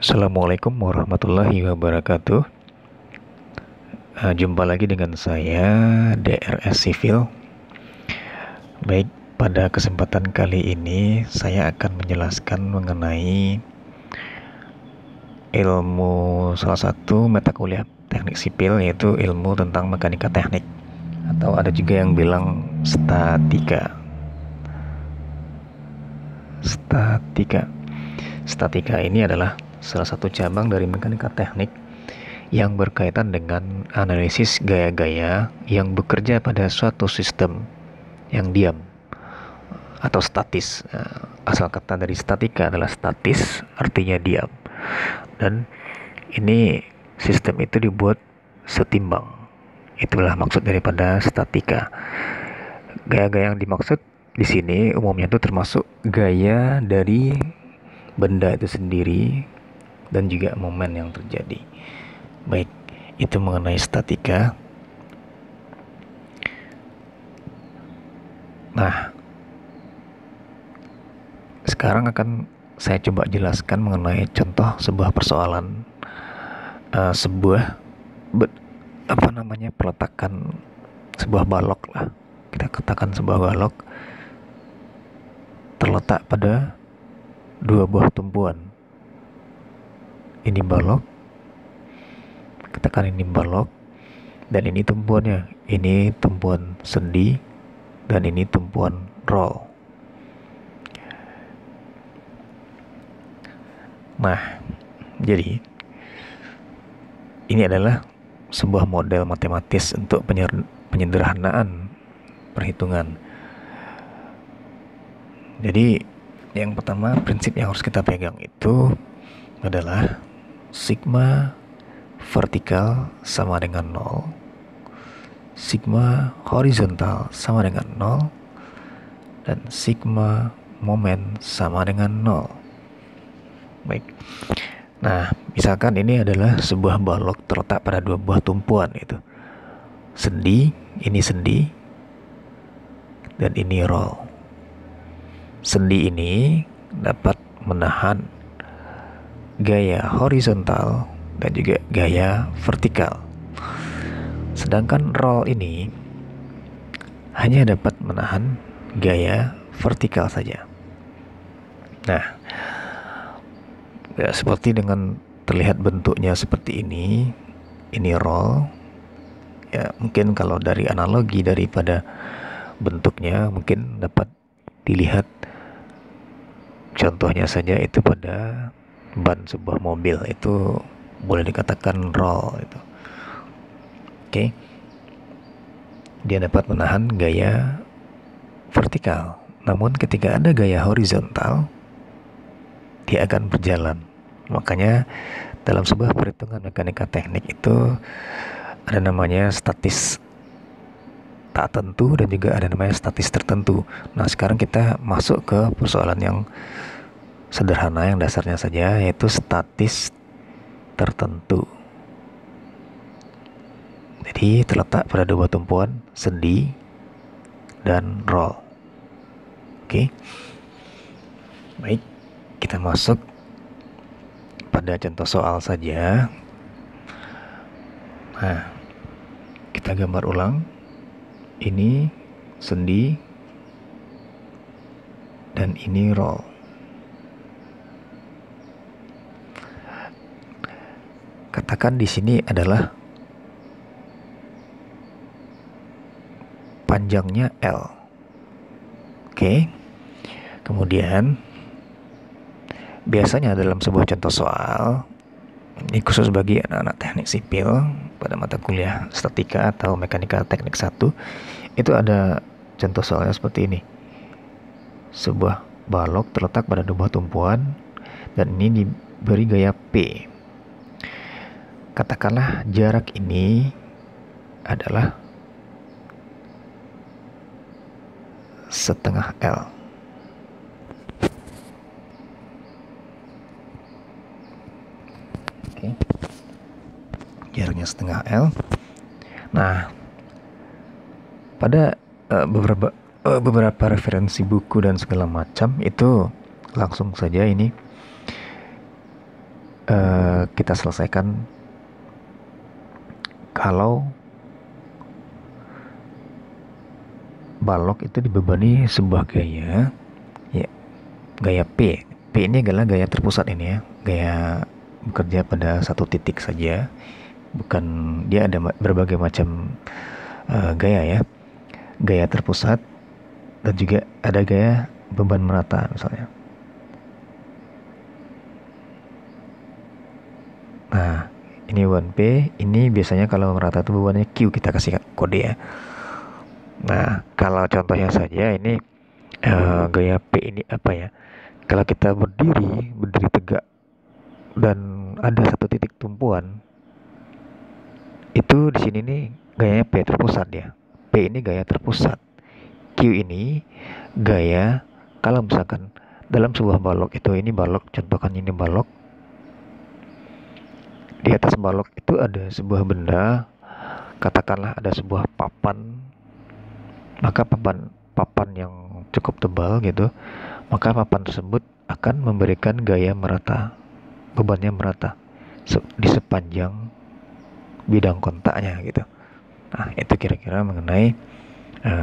Assalamualaikum warahmatullahi wabarakatuh. Jumpa lagi dengan saya DRS Sivil. Baik, pada kesempatan kali ini saya akan menjelaskan mengenai ilmu salah satu mata kuliah teknik sipil, yaitu ilmu tentang mekanika teknik, atau ada juga yang bilang statika. Statika ini adalah salah satu cabang dari mekanika teknik yang berkaitan dengan analisis gaya-gaya yang bekerja pada suatu sistem yang diam atau statis. Asal kata dari statika adalah statis, artinya diam. Dan ini sistem itu dibuat setimbang. Itulah maksud daripada statika. Gaya-gaya yang dimaksud di sini umumnya itu termasuk gaya dari benda itu sendiri dan juga momen yang terjadi. Baik, itu mengenai statika. Nah, sekarang akan saya coba jelaskan mengenai contoh sebuah persoalan, sebuah peletakan sebuah balok lah. Kita katakan sebuah balok terletak pada dua buah tumpuan. Ini balok, katakan ini balok, dan ini tumpuannya. Ini tumpuan sendi dan ini tumpuan roll. Nah, jadi ini adalah sebuah model matematis untuk penyederhanaan perhitungan. Jadi yang pertama, prinsip yang harus kita pegang itu adalah sigma vertikal sama dengan 0, sigma horizontal sama dengan 0, dan sigma momen sama dengan 0. Baik. Nah, misalkan ini adalah sebuah balok terletak pada dua buah tumpuan, itu sendi, dan ini roll. Sendi ini dapat menahan gaya horizontal dan juga gaya vertikal. Sedangkan roll ini hanya dapat menahan gaya vertikal saja. Nah, ya, seperti dengan terlihat bentuknya seperti ini roll. Ya, mungkin kalau dari analogi daripada bentuknya mungkin dapat dilihat contohnya saja itu pada ban sebuah mobil, itu boleh dikatakan roll itu. Oke. Dia dapat menahan gaya vertikal. Namun ketika ada gaya horizontal, dia akan berjalan. Makanya dalam sebuah perhitungan mekanika teknik itu ada namanya statis tak tentu dan juga ada namanya statis tertentu. Nah, sekarang kita masuk ke persoalan yang sederhana, yang dasarnya saja, yaitu statis tertentu. Jadi terletak pada dua tumpuan, sendi dan roll. Oke. Baik, kita masuk pada contoh soal saja. Nah, kita gambar ulang. Ini sendi dan ini roll. Katakan di sini adalah panjangnya L. Oke. Kemudian biasanya dalam sebuah contoh soal, ini khusus bagi anak-anak teknik sipil pada mata kuliah statika atau mekanika teknik 1, itu ada contoh soalnya seperti ini. Sebuah balok terletak pada dua tumpuan dan ini diberi gaya P. Katakanlah jarak ini adalah setengah L. Oke. Jaraknya setengah L. Nah, pada beberapa referensi buku dan segala macam itu langsung saja ini kita selesaikan kalau balok itu dibebani sebuah gaya, ya, gaya P. P ini adalah gaya terpusat ini ya, gaya bekerja pada satu titik saja, bukan, dia ada berbagai macam gaya ya, gaya terpusat dan juga ada gaya beban merata misalnya. Nah, ini beban P, ini biasanya kalau merata itu bebannya Q, kita kasih kode ya. Nah, kalau contohnya saja ini gaya P ini apa ya? Kalau kita berdiri tegak dan ada satu titik tumpuan, itu di sini nih gayanya P terpusat ya. P ini gaya terpusat. Q ini gaya kalau misalkan dalam sebuah balok itu, ini balok, contohkan ini balok. Di atas balok itu ada sebuah benda, katakanlah ada sebuah papan, maka papan yang cukup tebal gitu, maka papan tersebut akan memberikan gaya merata, bebannya merata di sepanjang bidang kontaknya gitu. Nah, itu kira-kira mengenai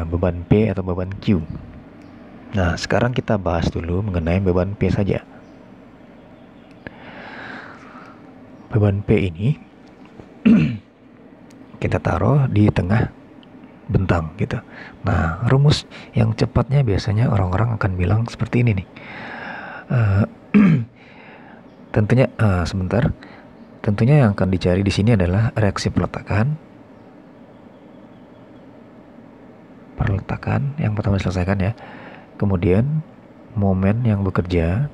beban P atau beban Q. Nah, sekarang kita bahas dulu mengenai beban P saja. Beban P ini kita taruh di tengah bentang gitu. Nah, rumus yang cepatnya biasanya orang-orang akan bilang seperti ini nih. Tentunya sebentar. Tentunya yang akan dicari di sini adalah reaksi peletakan yang pertama diselesaikan ya. Kemudian momen yang bekerja,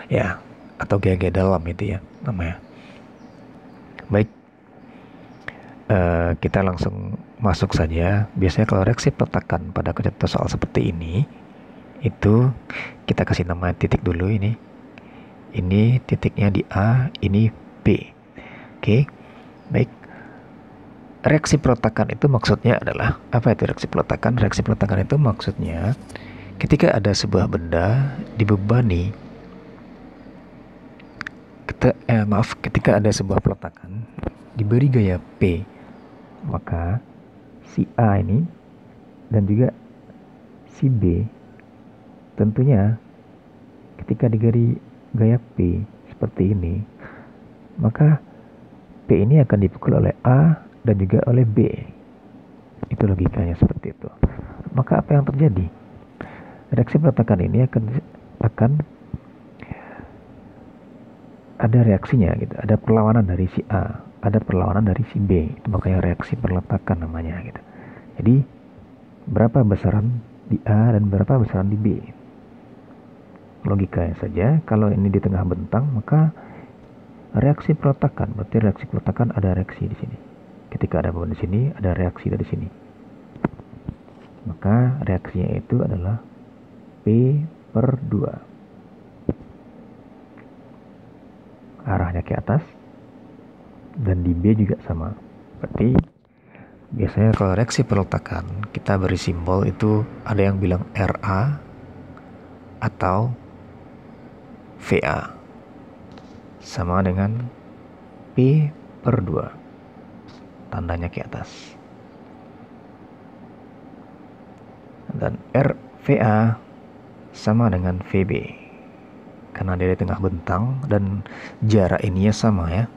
ya, atau gaya-gaya dalam itu ya namanya. Baik, kita langsung masuk saja. Biasanya kalau reaksi peletakan pada contoh soal seperti ini, itu kita kasih nama titik dulu ini. Ini titiknya di A, ini B. Oke, baik. Reaksi peletakan itu maksudnya adalah apa itu reaksi peletakan? Reaksi peletakan itu maksudnya ketika ada sebuah benda dibebani, ketika ada sebuah peletakan diberi gaya P, maka si A ini dan juga si B tentunya ketika diberi gaya P seperti ini, maka P ini akan dipukul oleh A dan juga oleh B. Itu logikanya seperti itu. Maka apa yang terjadi? Reaksi peletakan ini akan ada reaksinya gitu, ada perlawanan dari si A, ada perlawanan dari si B. Itu makanya reaksi peletakan namanya gitu. Jadi berapa besaran di A dan berapa besaran di B? Logikanya saja, kalau ini di tengah bentang, maka reaksi peletakan, berarti reaksi peletakan ada reaksi di sini. Ketika ada beban di sini, ada reaksi dari sini. Maka reaksinya itu adalah P/2. Arahnya ke atas. Dan di B juga sama. Berarti biasanya kalau reaksi peletakan, kita beri simbol itu ada yang bilang RA atau VA. Sama dengan P/2. Tandanya ke atas. Dan RVA sama dengan VB. Karena dia di tengah bentang dan jarak ininya sama ya.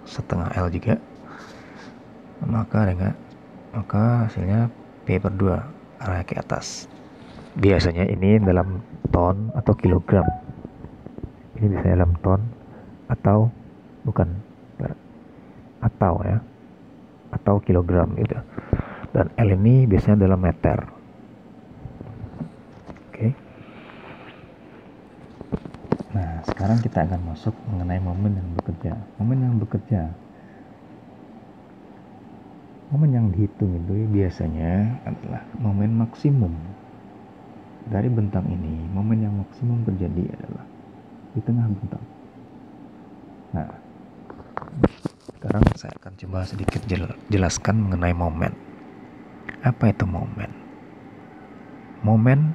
Setengah L juga. Maka hasilnya P/2, arahnya ke atas. Biasanya ini dalam ton atau kilogram. Ini bisa dalam ton atau bukan, atau ya, atau kilogram gitu. Dan L ini biasanya dalam meter. Oke. Nah, sekarang kita akan masuk mengenai momen yang bekerja. Momen yang dihitung itu biasanya adalah momen maksimum dari bentang ini. Momen yang maksimum terjadi adalah di tengah bentang. Nah, sekarang saya akan coba sedikit jelaskan mengenai momen. Apa itu momen? Momen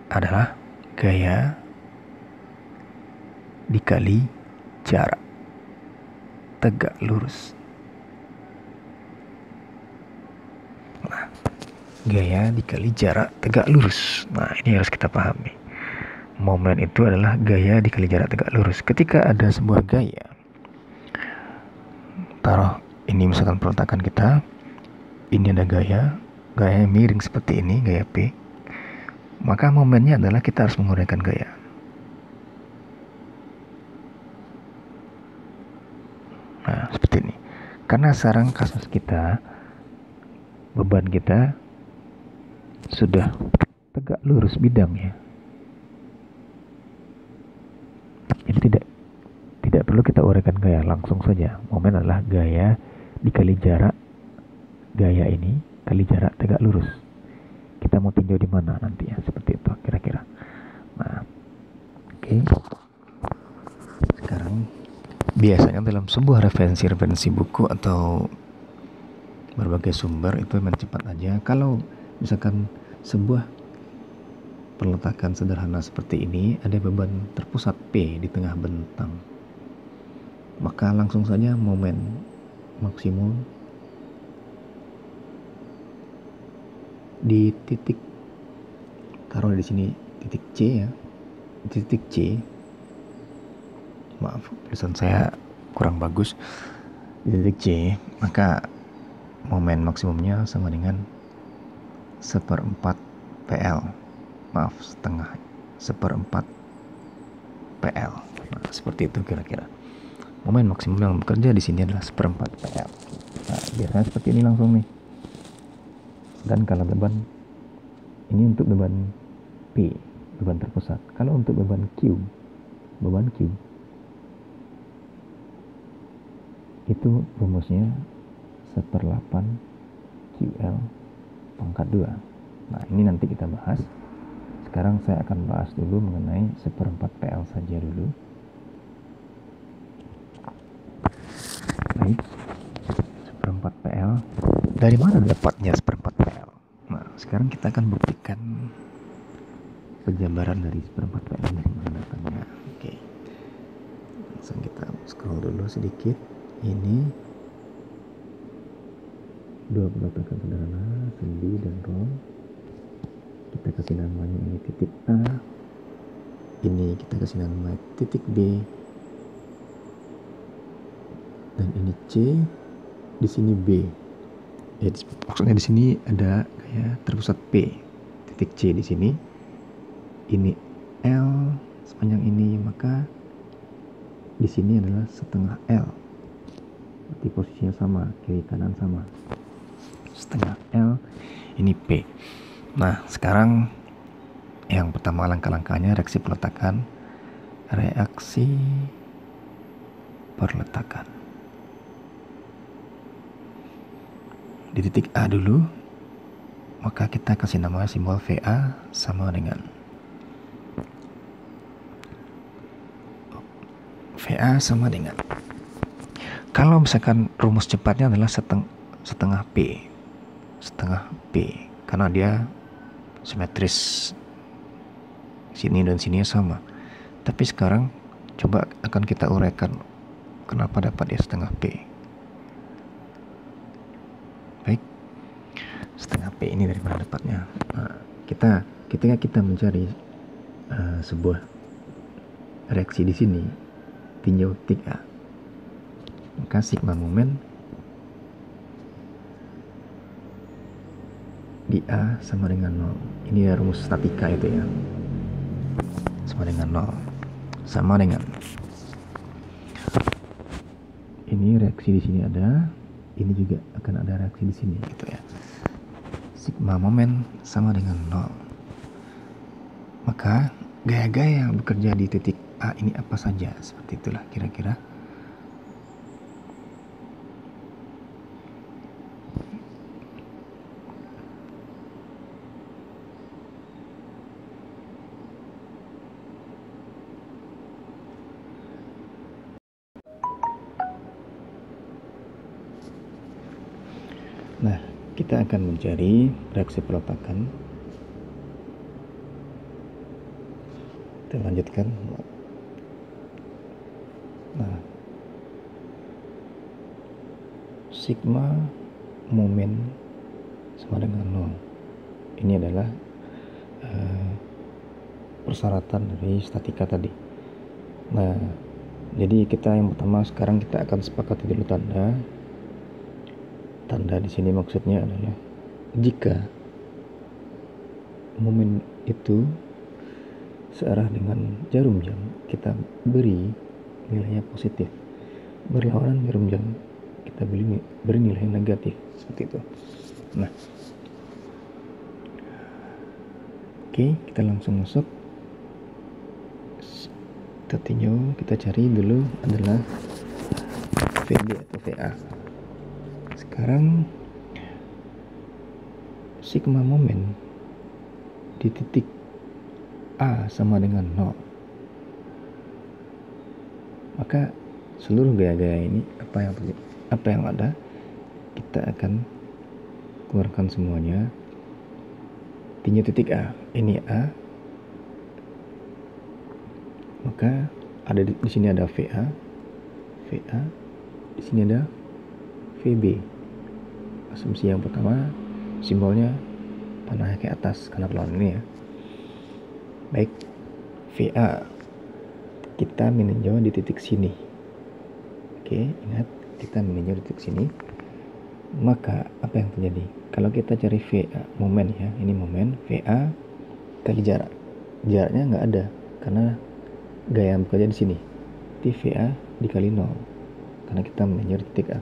adalah gaya dikali jarak tegak lurus. Nah, gaya dikali jarak tegak lurus. Nah, ini harus kita pahami. Momen itu adalah gaya dikali jarak tegak lurus. Ketika ada sebuah gaya, taruh ini misalkan peletakan kita, ini ada gaya yang miring seperti ini, gaya P. Maka momennya adalah kita harus menggunakan gaya. Nah, seperti ini. Karena sekarang kasus kita, beban kita sudah tegak lurus bidangnya. Jadi tidak perlu kita uraikan gaya, langsung saja. Momen adalah gaya dikali jarak, gaya ini kali jarak tegak lurus. Kita mau tinjau di mana nanti ya, seperti itu kira-kira. Nah, oke. Sekarang biasanya dalam sebuah referensi buku atau berbagai sumber itu memang cepat aja. Kalau misalkan sebuah peletakan sederhana seperti ini, ada beban terpusat P di tengah bentang, maka langsung saja momen maksimum di titik, taruh di sini titik C ya, titik C. Maaf, tulisan saya kurang bagus. Di titik C, maka momen maksimumnya sama dengan 1/4 PL. Maaf, seperempat PL. Nah, seperti itu kira-kira. Momen maksimum yang bekerja di sini adalah 1/4 PL. Nah, biasanya seperti ini langsung nih. Dan kalau beban ini untuk beban P, beban terpusat. Kalau untuk beban Q itu rumusnya 1/8 QL pangkat 2. Nah, ini nanti kita bahas. Sekarang saya akan bahas dulu mengenai 1/4 PL saja dulu. Baik, 1/4 PL. Dari mana dapatnya 1/4 PL? Nah, sekarang kita akan buktikan penjabaran dari 1/4 PL dari mana datangnya. Oke. Langsung kita scroll dulu sedikit. Ini dua peletakan sederhana, sendi dan roll. Kita kasih namanya ini titik A. Ini kita kasih nama titik B. Dan ini C. Di sini B. Ya, maksudnya di sini ada kayak terpusat P, titik C di sini. Ini L sepanjang ini, maka di sini adalah setengah L. Berarti posisinya sama, kiri kanan sama. Setengah L, ini P. Nah, sekarang yang pertama langkah-langkahnya reaksi peletakan. Di titik A dulu, maka kita kasih nama simbol VA sama dengan kalau misalkan rumus cepatnya adalah setengah P karena dia simetris, sini dan sini sama. Tapi sekarang coba akan kita uraikan kenapa dapat dia setengah P. Baik, setengah P ini dari mana dapatnya? Nah, ketika kita mencari sebuah reaksi di sini, tinjau titik A, maka sigma momen di A sama dengan 0. Ini rumus statika itu ya, sama dengan 0, sama dengan ini reaksi di sini ada, ini juga akan ada reaksi di sini gitu ya. Sigma momen sama dengan 0. Maka gaya-gaya yang bekerja di titik A ini apa saja? Seperti itulah kira-kira. Nah, kita akan mencari reaksi peletakan. Kita lanjutkan. Nah, sigma momen sama dengan 0. Ini adalah persyaratan dari statika tadi. Nah, jadi kita yang pertama sekarang kita akan sepakati dulu tanda. Tanda di sini maksudnya adalah jika momen itu searah dengan jarum jam, kita beri nilainya positif. Berlawanan jarum jam, kita beri nilai negatif, seperti itu. Nah, oke, kita langsung masuk. Kita tinjau, kita cari dulu adalah VB atau VA. Sekarang sigma momen di titik A sama dengan 0. Maka seluruh gaya-gaya ini apa yang ada, kita akan keluarkan semuanya. Tinjau titik A, ini A. Maka ada di sini ada VA, di sini ada VB. Asumsi yang pertama, simbolnya panahnya ke atas karena perlawanan ini ya. Baik, VA kita meninjau di titik sini. Oke, ingat kita meninjau di titik sini. Maka apa yang terjadi? Kalau kita cari VA, momen ya, ini momen VA kali jarak. Jaraknya nggak ada karena gaya yang bekerja di sini. Di VA dikali 0 karena kita meninjau di titik A.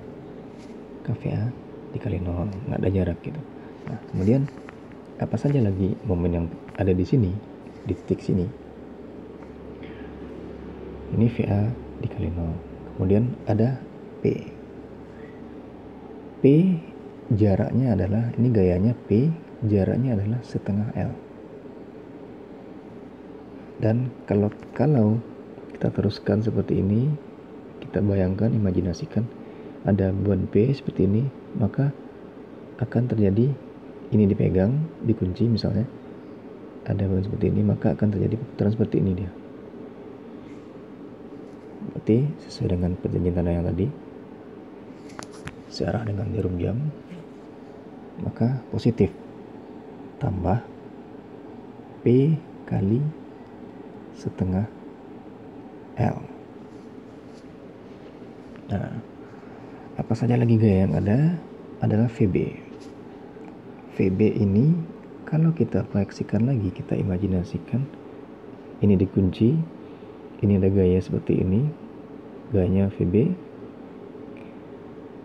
VA dikali 0, nggak ada jarak gitu. Nah, kemudian apa saja lagi momen yang ada di sini, di titik sini. Ini VA dikali 0. Kemudian ada P. P jaraknya adalah, ini gayanya P, jaraknya adalah setengah L. Dan kalau kita teruskan seperti ini, kita bayangkan, imajinasikan ada beban P seperti ini, maka akan terjadi ini dipegang, dikunci misalnya, ada beban seperti ini, maka akan terjadi putaran seperti ini dia. Berarti sesuai dengan perjanjian tanda yang tadi, searah dengan jarum jam, maka positif tambah P kali setengah L. Nah, apa saja lagi gaya yang ada adalah VB. VB ini kalau kita proyeksikan lagi, kita imajinasikan ini dikunci, ini ada gaya seperti ini, gayanya VB,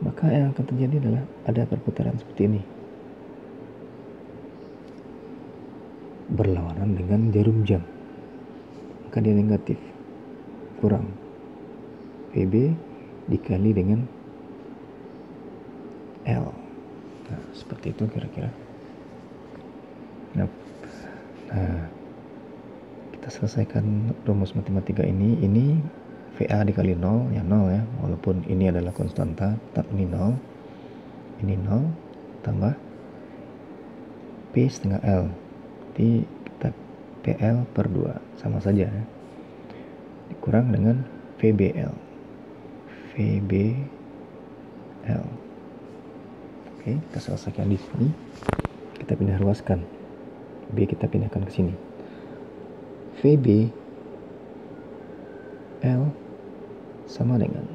maka yang akan terjadi adalah ada perputaran seperti ini, berlawanan dengan jarum jam, maka dia negatif, kurang VB dikali dengan L. Nah, seperti itu kira-kira. Nah, kita selesaikan rumus matematika ini. Ini VA dikali 0, ya 0 ya. Walaupun ini adalah konstanta, tetap ini 0. Ini 0 tambah P setengah L. Jadi kita PL per 2, sama saja ya. Dikurang dengan VBL. Oke, kita selesaikan di sini. Kita pindah ruaskan. B kita pindahkan ke sini. VB L sama dengan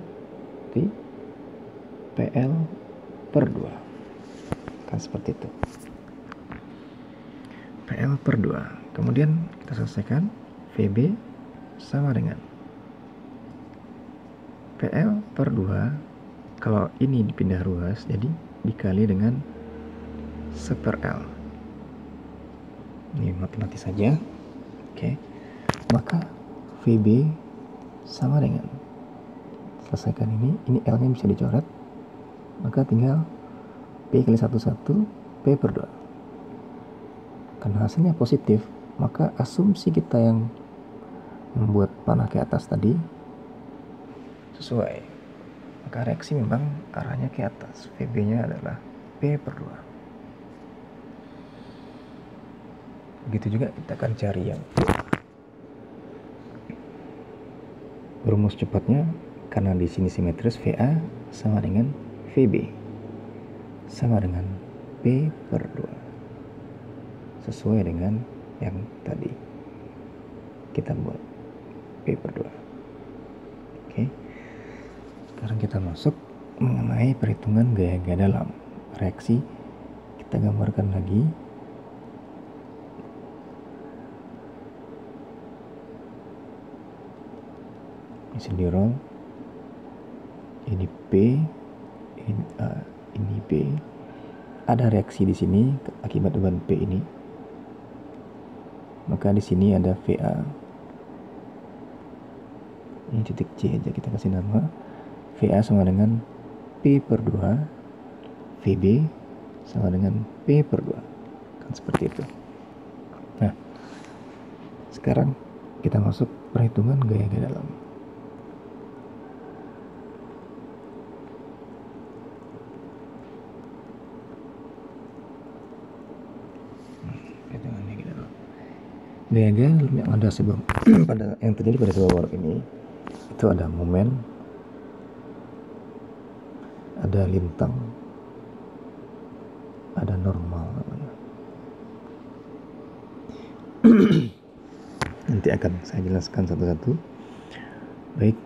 PL per 2. Kan seperti itu. PL per 2. Kemudian kita selesaikan. VB sama dengan PL per 2. Kalau ini dipindah ruas, jadi dikali dengan seper L. Ini matematis saja. Oke. Maka VB sama dengan, selesaikan ini L-nya bisa dicoret. Maka tinggal P kali 1 P per 2. Karena hasilnya positif, maka asumsi kita yang membuat panah ke atas tadi sesuai. Maka reaksi memang arahnya ke atas. VB-nya adalah P per 2. Begitu juga kita akan cari yang rumus cepatnya, karena di sini simetris, VA sama dengan VB sama dengan P per 2, sesuai dengan yang tadi kita buat, P per 2. Oke, sekarang kita masuk mengenai perhitungan gaya-gaya dalam. Reaksi kita gambarkan lagi. Mesin di roll, ini P, ini A, ini B. Ada reaksi di sini akibat beban P ini. Maka di sini ada VA. Ini titik C aja kita kasih nama. VA sama dengan P per 2, VB sama dengan P per 2. Kan seperti itu. Nah, sekarang kita masuk perhitungan gaya-gaya dalam. Gaya-gaya yang ada sebab pada yang terjadi pada sebuah work ini itu ada momen, ada lintang, ada normal. Nanti akan saya jelaskan satu-satu. Baik,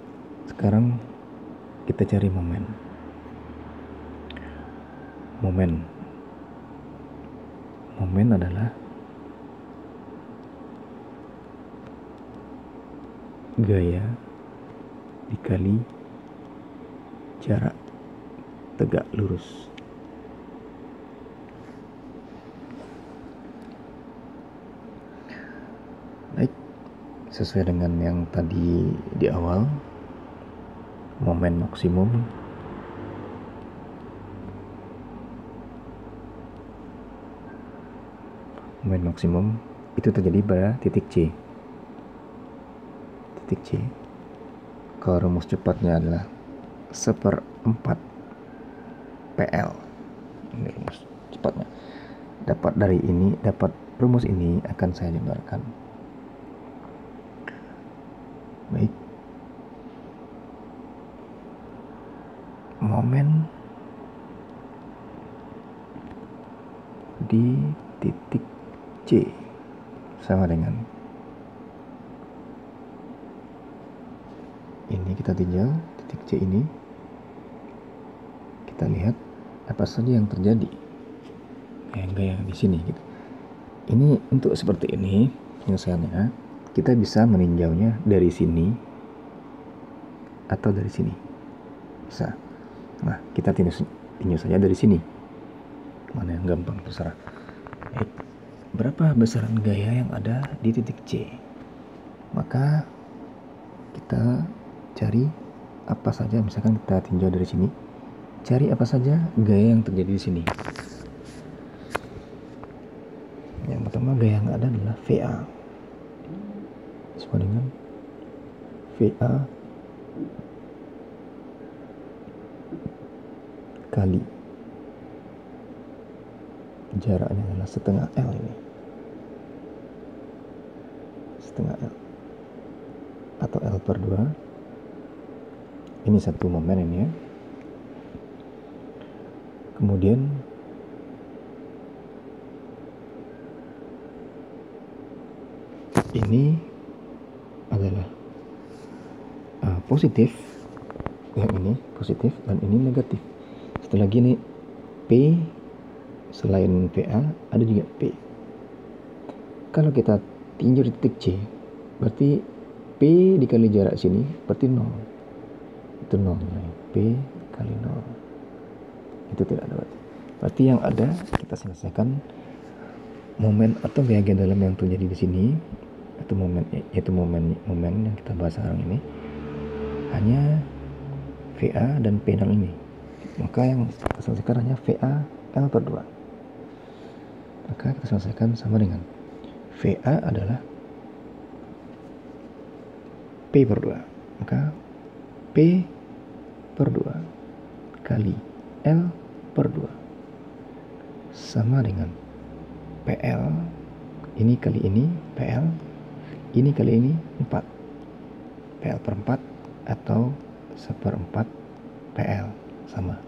sekarang kita cari momen. Momen adalah gaya dikali jarak tegak lurus. Baik, sesuai dengan yang tadi di awal, momen maksimum itu terjadi pada titik C. Kalau rumus cepatnya adalah 1/4 PL. Ini rumus cepatnya. Dapat rumus ini akan saya jelaskan. Baik. Momen di titik C sama dengan ini, kita tinjau titik C ini, kita lihat apa saja yang terjadi gaya di sini gitu. Ini untuk seperti ini penyelesaiannya, kita bisa meninjaunya dari sini atau dari sini, bisa. Nah, kita tinjau saja dari sini, mana yang gampang terserah. Baik, berapa besaran gaya yang ada di titik C? Maka kita cari apa saja, misalkan kita tinjau dari sini, cari apa saja gaya yang terjadi di sini. Yang pertama, gaya yang ada adalah VA sama dengan VA kali jaraknya adalah setengah L ini, setengah L atau L per 2. Ini satu momen ini ya. Kemudian ini adalah positif, yang ini positif dan ini negatif. Setelah gini P, selain PA ada juga P. Kalau kita tinjau di titik C, berarti P dikali jarak sini berarti 0. Itu 0, P kali 0 itu tidak ada berarti yang ada kita selesaikan momen atau gaya-gaya dalam yang terjadi di sini, atau momen yang kita bahas sekarang ini hanya VA dan P 0 ini. Maka yang kita selesaikan hanya VA L per 2. Maka kita selesaikan sama dengan VA adalah P per 2. Maka P per 2 kali L per 2 sama dengan PL ini kali ini PL, ini kali ini 4 PL per 4 atau 1/4 PL, sama.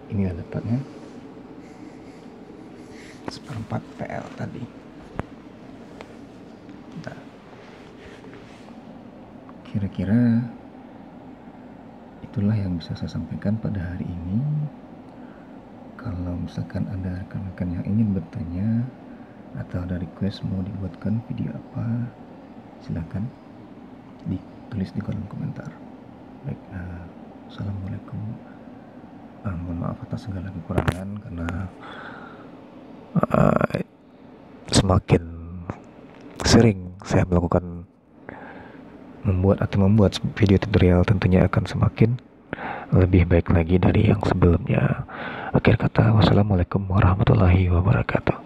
Inilah dapatnya 1/4 PL tadi. Nah, kira-kira itulah yang bisa saya sampaikan pada hari ini. Kalau misalkan ada rekan-rekan yang ingin bertanya atau ada request mau dibuatkan video apa, silakan ditulis di kolom komentar. Baik, assalamualaikum. Mohon maaf atas segala kekurangan karena semakin sering saya membuat video tutorial, tentunya akan semakin lebih baik lagi dari yang sebelumnya. Akhir kata, wassalamualaikum warahmatullahi wabarakatuh.